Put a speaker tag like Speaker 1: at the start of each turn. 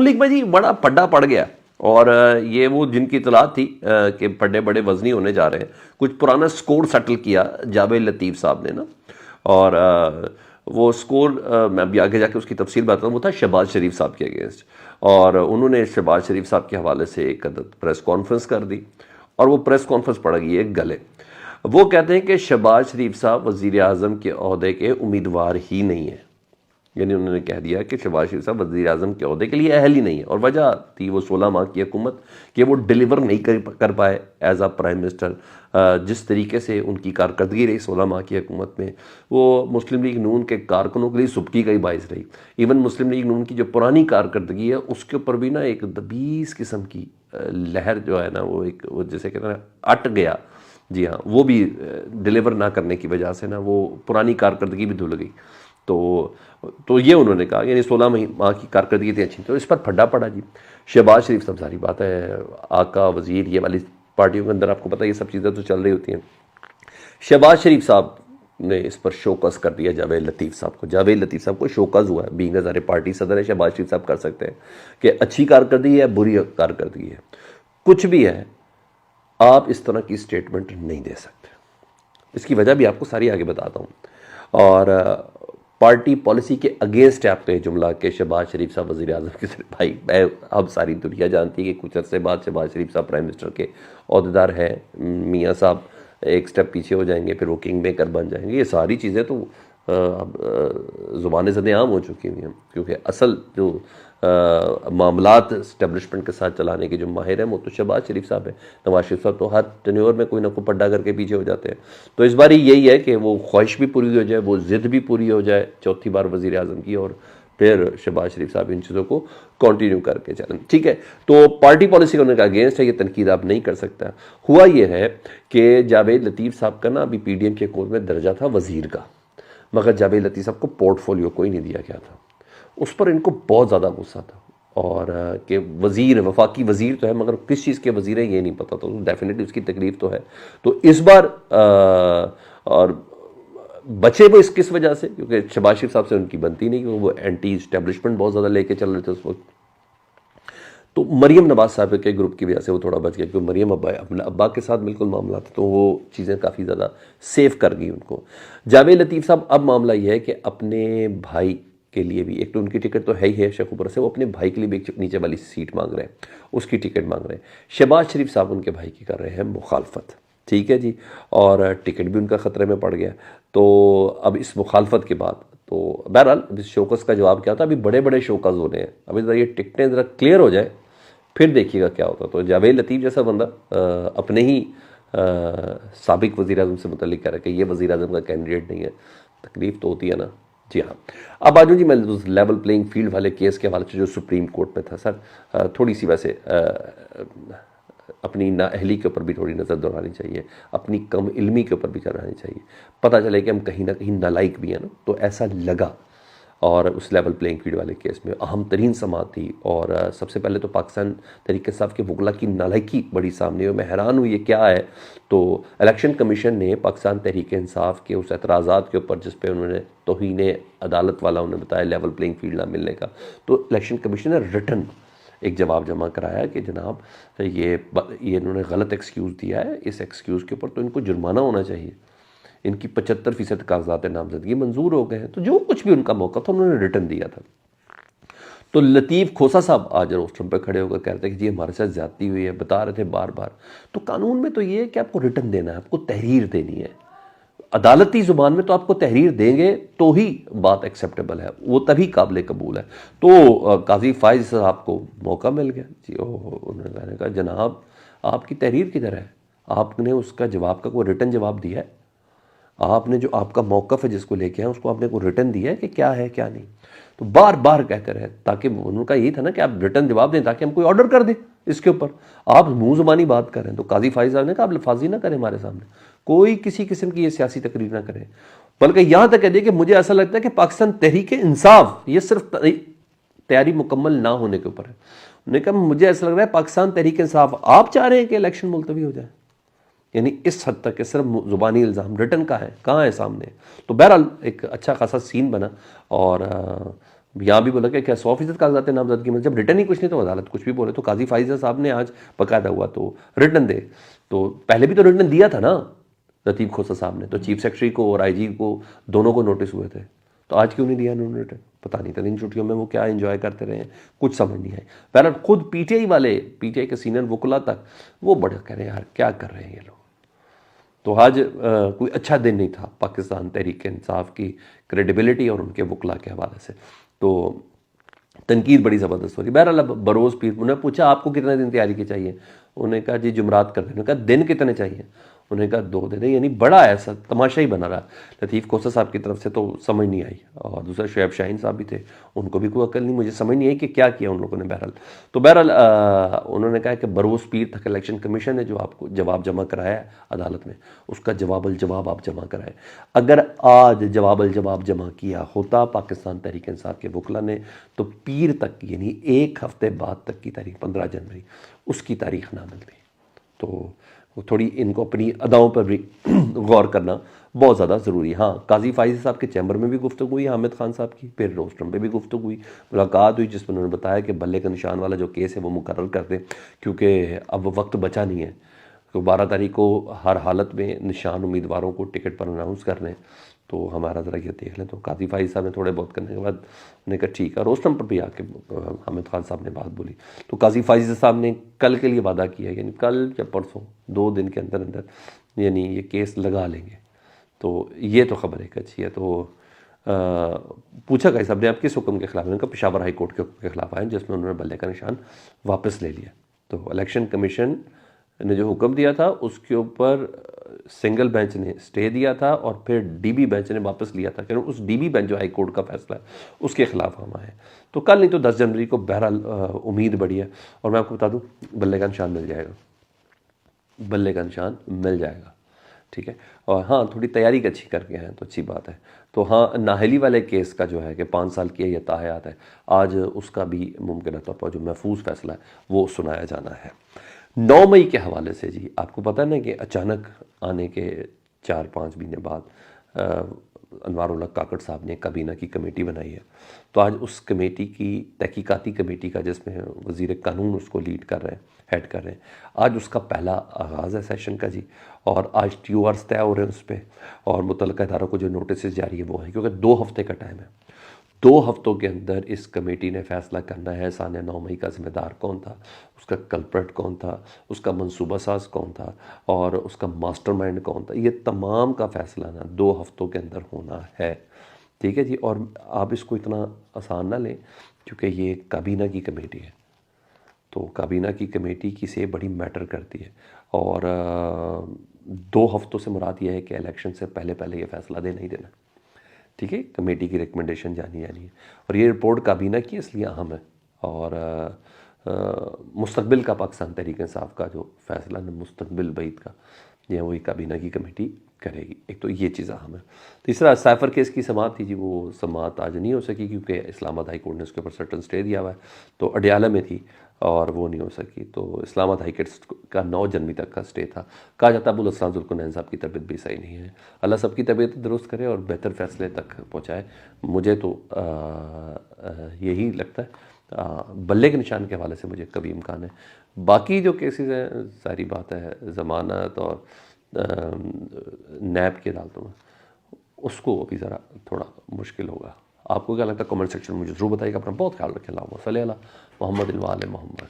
Speaker 1: League में जी बड़ा पड्डा पड़ गया। और ये वो जिनकी इतलात थी कि पड्डे बड़े वजनी होने जा रहे हैं, कुछ पुराना स्कोर सेटल किया जावेद लतीफ़ साहब ने ना। और वो स्कोर मैं अभी आगे जाके उसकी तफसील बताता हूँ, वो था शहबाज शरीफ साहब के अगेंस्ट। और उन्होंने शहबाज शरीफ साहब के हवाले से एक प्रेस कॉन्फ्रेंस कर दी, और वो प्रेस कॉन्फ्रेंस पड़ गई है गले। वो कहते हैं कि शहबाज शरीफ साहब वज़ीर आज़म के ओहदे के उम्मीदवार ही नहीं है। यानी उन्होंने कह दिया कि शहबाज शरीफ साहब वज़ीर आज़म के ओहदे के लिए अहल ही नहीं है। और वजह थी वो 16 माह की हुकूमत कि वो डिलीवर नहीं कर पाए एज आ प्राइम मिनिस्टर। जिस तरीके से उनकी कारकर्दगी रही 16 माह की हुकूमत में, वो मुस्लिम लीग नून के कारकुनों के लिए सुबकी का ही बाइस रही। इवन मुस्लिम लीग नून की जो पुरानी कारकर्दगी है उसके ऊपर भी ना एक दबीस किस्म की लहर जो है ना, वो जैसे कहते हैं अट गया। जी हाँ, वो भी डिलीवर ना करने की वजह से ना वो पुरानी कारकर्दगी भी धुल गई। तो ये उन्होंने कहा, यानी 16 माह की कारकर्दगी थी अच्छी, तो इस पर फड्डा पड़ा जी। शहबाज शरीफ साहब, सारी बात है आका वज़ीर ये वाली पार्टियों के अंदर आपको पता है ये सब चीज़ें तो चल रही होती हैं। शहबाज शरीफ साहब ने इस पर शोकस कर दिया जावेद लतीफ़ साहब को। जावेद लतीफ़ साहब को शोकस हुआ है, बीइंग अ पार्टी सदर है, शहबाज शरीफ साहब कर सकते हैं कि अच्छी कारकर्दगी है, बुरी कारकर्दगी है, कुछ भी है, आप इस तरह की स्टेटमेंट नहीं दे सकते। इसकी वजह भी आपको सारी आगे बताता हूँ। और पार्टी पॉलिसी के अगेंस्ट है आपका ये जुमला कि शहबाज शरीफ साहब वज़ीर आज़म के सिर्फ भाई, मैं अब सारी दुनिया जानती है कि कुछ अर्से बाद शहबाज शरीफ साहब प्राइम मिनिस्टर के अहदेदार हैं। मियाँ साहब एक स्टेप पीछे हो जाएंगे, फिर वो किंग मेकर बन जाएंगे। ये सारी चीज़ें तो अब ज़ुबान ज़द आम हो चुकी हुई हैं, क्योंकि असल जो मामलात इस्टेब्लिशमेंट के साथ चलाने के जो माहिर हैं वो तो शहबाज शरीफ साहब हैं। नवाज शरीफ साहब तो हर टेन्योर में कोई ना कोई पड्डा करके पीछे हो जाते हैं। तो इस बार यही है कि वो ख्वाहिश भी पूरी हो जाए, वो ज़िद भी पूरी हो जाए चौथी बार वज़ीर आज़म की, और फिर शहबाज शरीफ साहब इन चीज़ों को कंटिन्यू करके चलें। ठीक है, तो पार्टी पॉलिसी होने का अगेंस्ट है, ये तनकीद आप नहीं कर सकता। हुआ ये है कि जावेद लतीफ़ साहब का ना अभी PDM के कोर्ट में दर्जा था वज़ीर का, मगर जावेद लतीफ़ साहब को पोर्टफोलियो कोई नहीं दिया गया था। उस पर इनको बहुत ज़्यादा गुस्सा था, और कि वज़ीर वफाकी वज़ीर तो है मगर किस चीज़ के वज़ीर है ये नहीं पता, तो डेफिनेटली उसकी तकलीफ तो है। तो इस बार और बचे वो किस वजह से, क्योंकि शहबाज शरीफ साहब से उनकी बनती नहीं, क्योंकि वो एंटी इस्टेब्लिशमेंट बहुत ज़्यादा लेके चल रहे थे उस वक्त। तो मरीम नवाज साहब के ग्रुप की वजह से वो थोड़ा बच गया, क्योंकि मरीम अपने अब्बा के साथ बिल्कुल मामला था, तो वो चीज़ें काफ़ी ज़्यादा सेफ कर गई उनको। जावेद लतीफ़ साहब, अब मामला ये है कि अपने भाई के लिए भी, एक तो उनकी टिकट तो है ही है शेखुपुरा से, वो अपने भाई के लिए भी एक नीचे वाली सीट मांग रहे हैं, उसकी टिकट मांग रहे हैं। शहबाज शरीफ साहब उनके भाई की कर रहे हैं मुखालफत, ठीक है जी, और टिकट भी उनका ख़तरे में पड़ गया। तो अब इस मुखालफत के बाद तो बहरहाल इस शोकस का जवाब क्या था, अभी बड़े बड़े शोकस हो रहे हैं, अभी ज़रा ये टिकटें ज़रा क्लियर हो जाए फिर देखिएगा क्या होता। तो जावेद लतीफ़ जैसा बंदा अपने ही साबिक वज़ीर आज़म से मुतल्लिक़ कह रहा है कि ये वज़ीर आज़म का कैंडिडेट नहीं है, तकलीफ़ तो होती है ना। जी हाँ, अब आ जाऊँ जी मैं उस लेवल प्लेइंग फील्ड वाले केस के हवाले से जो सुप्रीम कोर्ट में था। सर थोड़ी सी वैसे अपनी नाअहली के ऊपर भी थोड़ी नज़र दौड़ानी चाहिए, अपनी कम इल्मी के ऊपर भी चलानी चाहिए। पता चले कि हम कहीं ना कहीं नालायक भी हैं ना, तो ऐसा लगा। और उस लेवल प्लेइंग फील्ड वाले केस में अहम तरीन समात थी, और सबसे पहले तो पाकिस्तान तहरीक इंसाफ के वकला की नालायकी बड़ी सामने हुई। मैं हैरान हुई ये क्या है। तो इलेक्शन कमीशन ने पाकिस्तान तहरीक इंसाफ के उस एतराज़ात के ऊपर जिस पे उन्होंने तौहीन अदालत वाला उन्हें बताया लेवल प्लेइंग फील्ड ना मिलने का, तो इलेक्शन कमीशन ने रिटर्न एक जवाब जमा कराया कि जनाब ये इन्होंने गलत एक्सक्यूज़ दिया है, इस एक्सक्यूज़ के ऊपर तो इनको जुर्माना होना चाहिए। इनकी 75% कागजात नामजदगी मंजूर हो गए हैं। तो जो कुछ भी उनका मौका था उन्होंने रिटर्न दिया था। तो लतीफ़ खोसा साहब आज रोस्टम पर खड़े होकर कहते हैं कि जी हमारे साथ ज्यादती हुई है, बता रहे थे बार बार। तो कानून में तो ये है कि आपको रिटर्न देना है, आपको तहरीर देनी है। अदालती ज़ुबान में तो आपको तहरीर देंगे तो ही बात एक्सेप्टेबल है, वो तभी काबिल कबूल है। तो काजी फाइज साहब को मौका मिल गया जी। उन्होंने कहा जनाब आपकी तहरीर किधर है, आपने उसका जवाब का कोई रिटर्न जवाब दिया है, आपने जो आपका मौक़िफ़ है जिसको लेके आए उसको आपने को रिटर्न दिया है कि क्या है क्या नहीं। तो बार बार कहते रहे, ताकि उनका यही था ना कि आप रिटर्न जवाब दें ताकि हम कोई ऑर्डर कर दें इसके ऊपर। आप मुँह ज़ुबानी बात करें, तो काजी फाइज साहब ने कहा आप लफाजी ना करें हमारे सामने, कोई किसी किस्म की ये सियासी तकरीर ना करें। बल्कि यहाँ तक कह दिए कि मुझे ऐसा लगता है कि पाकिस्तान तहरीक इंसाफ ये सिर्फ तैयारी मुकम्मल ना होने के ऊपर है। उन्होंने कहा मुझे ऐसा लग रहा है पाकिस्तान तहरीक इंसाफ आप चाह रहे हैं कि इलेक्शन मुलतवी हो जाए, यानी इस हद तक कि सिर्फ ज़ुबानी इल्ज़ाम, रिटर्न का है कहाँ है सामने। तो बहरहाल एक अच्छा खासा सीन बना, और यहाँ भी बोला कि क्या 100% कागजात नामजदगी में, जब रिटर्न ही कुछ नहीं तो अदालत कुछ भी बोले। तो काजी फाइजा साहब ने आज बकायदा हुआ तो रिटर्न दे, तो पहले भी तो रिटर्न दिया था ना लतीफ़ खोसा साहब ने, तो चीफ सेक्रेटरी को और आईजी को दोनों को नोटिस हुए थे, तो आज क्यों नहीं दिया उन्होंने रिटर्न? पता नहीं था इन छुट्टियों में वो क्या एंजॉय करते रहे हैं, कुछ समझ नहीं आई। बहरहाल खुद पीटीआई वाले, पीटीआई के सीनियर वकुला तक वो बड़े कह रहे हैं यार क्या कर रहे हैं ये लोग। तो आज कोई अच्छा दिन नहीं था पाकिस्तान तहरीक इंसाफ की क्रेडिबिलिटी और उनके वकला के हवाले से, तो तनकीद बड़ी ज़बरदस्त हो रही। बहरहाल अब बरोज़ पीर, उन्होंने पूछा आपको कितने दिन तैयारी की चाहिए, उन्होंने कहा जी जुमरात कर दें। उन्होंने कहा दिन कितने चाहिए, उन्होंने कहा 2 दिन। यानी बड़ा ऐसा तमाशा ही बना रहा। लतीफ़ खोसा साहब की तरफ से तो समझ नहीं आई, और दूसरा शुएब शाहीन साहब भी थे, उनको भी कोई अकल नहीं, मुझे समझ नहीं आई कि क्या किया उन लोगों ने। बहरहाल तो बहरहाल उन्होंने कहा कि बरोज़ पीर तक इलेक्शन कमीशन ने जो आपको जवाब जमा कराया है अदालत में, उसका जवाब आप जमा कराए। अगर आज जवाब जमा किया होता पाकिस्तान तहरीक इंसाफ के वकला ने, तो पीर तक यानी 1 हफ्ते बाद तक की तारीख 15 जनवरी उसकी तारीख ना मिलती। तो वो थोड़ी इनको अपनी अदाओं पर भी गौर करना बहुत ज़्यादा ज़रूरी है। हाँ, काजी फाइज़ साहब के चैम्बर में भी गुफ्तगू हुई हामिद खान साहब की, फिर रोस्टरम पे भी गुफ्तगू हुई, मुलाकात हुई, जिसमें उन्होंने बताया कि बल्ले का निशान वाला जो केस है वो मुकर्रर कर दें, क्योंकि अब वक्त बचा नहीं है। तो 12 तारीख को हर हालत में निशान उम्मीदवारों को टिकट पर अनाउंस करने, तो हमारा ज़रा ये देख लें। तो काजी फाइज़ साहब ने थोड़े बहुत करने के बाद उन्होंने कहा ठीक है। रोस्टम पर भी आके हामिद खान साहब ने बात बोली, तो काजी फाइज़ साहब ने कल के लिए वादा किया, यानी कल या परसों 2 दिन के अंदर अंदर यानी ये केस लगा लेंगे। तो ये तो ख़बर एक अच्छी है। तो पूछा काजी साहब ने आप किस हुक्म के खिलाफ, उनका पेशावर हाई कोर्ट के हुक्म के खिलाफ आए, जिसमें उन्होंने बल्ले का निशान वापस ले लिया। तो इलेक्शन कमीशन ने जो हुक्म दिया था उसके ऊपर सिंगल बेंच ने स्टे दिया था, और फिर डीबी बेंच ने वापस लिया था, क्योंकि उस डीबी बेंच जो हाई कोर्ट का फैसला है उसके खिलाफ हम आए। तो कल नहीं तो 10 जनवरी को बहरहाल उम्मीद बड़ी है। और मैं आपको बता दूं, बल्ले का निशान मिल जाएगा, बल्ले का निशान मिल जाएगा, ठीक है। और हाँ, थोड़ी तैयारी अच्छी करके हैं तो अच्छी बात है। तो हाँ, नाहली वाले केस का जो है कि 5 साल की ये ताहयात है, आज उसका भी मुमकिन तौर पर जो महफूज फैसला है वो सुनाया जाना है। 9 मई के हवाले से जी आपको पता है ना कि अचानक आने के 4-5 महीने बाद अनवारुल हक काकड़ साहब ने काबीना की कमेटी बनाई है। तो आज उस कमेटी की तहकीकाती कमेटी का, जिसमें वज़ीर कानून उसको लीड कर रहे हैं, हेड कर रहे हैं, आज उसका पहला आगाज़ है सेशन का जी। और आज TORs तय हो रहे हैं उस पर, और मुतल्लिक़ा इदारों को जो नोटिस जारी है वो है, क्योंकि 2 हफ्ते का टाइम है। 2 हफ्तों के अंदर इस कमेटी ने फैसला करना है सानिया 9 मई का ज़िम्मेदार कौन था, उसका कल्प्रेट कौन था, उसका मंसूबा साज कौन था, और उसका मास्टरमाइंड कौन था। ये तमाम का फैसला ना 2 हफ्तों के अंदर होना है, ठीक है जी। और आप इसको इतना आसान ना लें, क्योंकि ये काबीना की कमेटी है, तो काबीना की कमेटी की से बड़ी मैटर करती है। और 2 हफ्तों से मुराद ये है कि इलेक्शन से पहले पहले ये फैसला देना ही देना, ठीक है। कमेटी की रिकमेंडेशन जानी है, और ये रिपोर्ट काबीना की इसलिए अहम है। और मुस्तकबिल का पाकिस्तान तहरीक इंसाफ का जो फैसला है मुस्तकबिल बईद का, ये वही काबीना की कमेटी करेगी। एक तो ये चीज़ अहम है। तीसरा, साइफर केस की समाअत थी जी, वो समाअत आज नहीं हो सकी, क्योंकि इस्लामाबाद हाई कोर्ट ने उसके ऊपर सर्टन स्टे दिया हुआ है, तो अडियाला में थी और वो नहीं हो सकी। तो इस्लामाबाद हाई कोर्ट का 9 जनवरी तक का स्टे था। कहा जाता अबुल अस्लाम ज़ुल्करनैन साहब की तबीयत भी सही नहीं है, अल्लाह सबकी तबीयत दुरुस्त करे और बेहतर फैसले तक पहुँचाए। मुझे तो यही लगता है। बल्ले के निशान के हवाले से मुझे कभी इम्कान है। बाकी जो केसेस हैं, सारी बात है ज़मानत और नैब की अदालतों में, उसको अभी ज़रा थोड़ा मुश्किल होगा। आपको क्या लगता है कमेंट सेक्शन में मुझे ज़रूर बताइएगा। अपना बहुत ख्याल रखें। अल्लाहुम्मा सल्ली अला मुहम्मद व आले मुहम्मद।